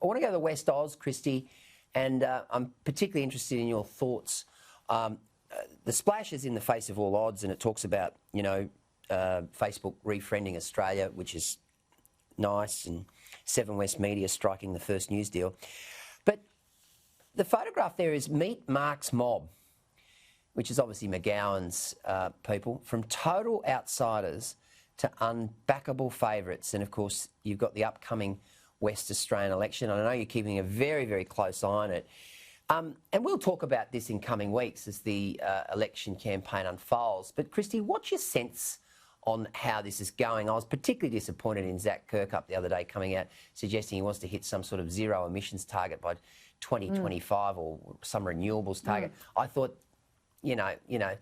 I want to go to the West Oz, Kristy, and I'm particularly interested in your thoughts. The splash is in the face of all odds, and it talks about, Facebook refriending Australia, which is nice, and Seven West Media striking the first news deal. But the photograph there is Meet Mark's Mob, which is obviously McGowan's people, from total outsiders to unbackable favourites. And, of course, you've got the upcoming West Australian election. I know you're keeping a very, very close eye on it. And we'll talk about this in coming weeks as the election campaign unfolds. But, Kristy, what's your sense on how this is going? I was particularly disappointed in Zach Kirkup the other day coming out suggesting he wants to hit some sort of zero emissions target by 2025 or some renewables target. I thought,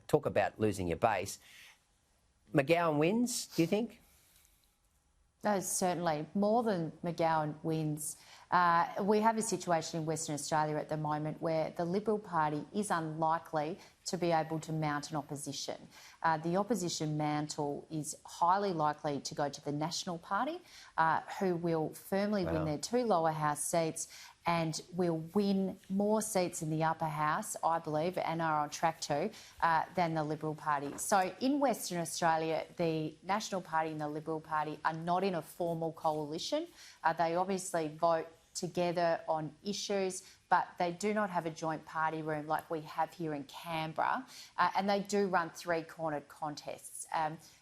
talk about losing your base. McGowan wins, do you think? No, certainly. More than McGowan wins. We have a situation in Western Australia at the moment where the Liberal Party is unlikely to be able to mount an opposition. The opposition mantle is highly likely to go to the National Party, who will firmly win their 2 lower house seats and will win more seats in the upper house, I believe, and are on track to, than the Liberal Party. So in Western Australia, the National Party and the Liberal Party are not in a formal coalition. They obviously vote together on issues, but they do not have a joint party room like we have here in Canberra, and they do run three-cornered contests.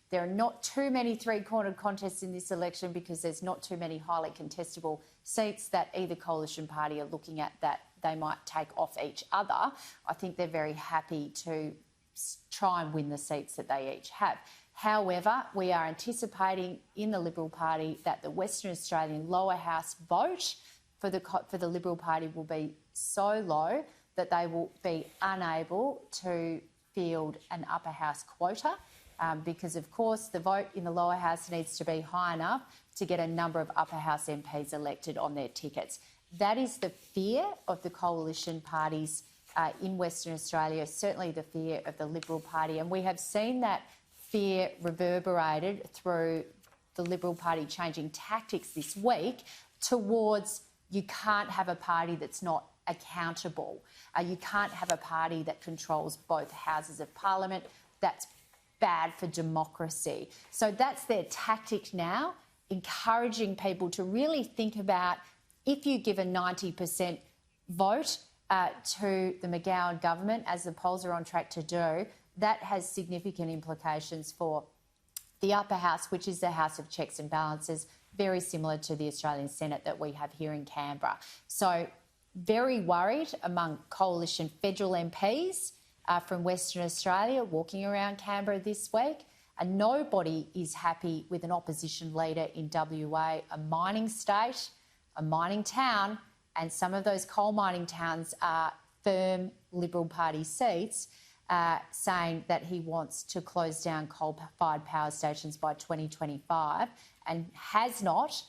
There are not too many three-cornered contests in this election because there's not too many highly contestable seats that either coalition party are looking at that they might take off each other. I think they're very happy to try and win the seats that they each have. However, we are anticipating in the Liberal Party that the Western Australian lower house vote for the Liberal Party will be so low that they will be unable to field an upper house quota. Because, of course, the vote in the lower house needs to be high enough to get a number of upper house MPs elected on their tickets. That is the fear of the coalition parties in Western Australia, certainly the fear of the Liberal Party. And we have seen that fear reverberated through the Liberal Party changing tactics this week towards you can't have a party that's not accountable. You can't have a party that controls both houses of parliament. That's bad for democracy. So that's their tactic now, encouraging people to really think about if you give a 90% vote to the McGowan government, as the polls are on track to do, that has significant implications for the upper house, which is the house of checks and balances, very similar to the Australian Senate that we have here in Canberra. So very worried among coalition federal MPs from Western Australia walking around Canberra this week. And nobody is happy with an opposition leader in WA, a mining state, a mining town, and some of those coal mining towns are firm Liberal Party seats, saying that he wants to close down coal-fired power stations by 2025 and has not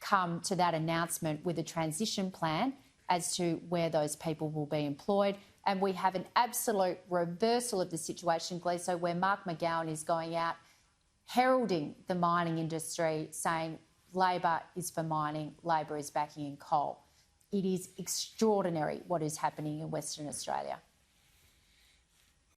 come to that announcement with a transition plan as to where those people will be employed. And we have an absolute reversal of the situation, Gleeson, where Mark McGowan is going out heralding the mining industry, saying Labor is for mining, Labor is backing in coal. It is extraordinary what is happening in Western Australia.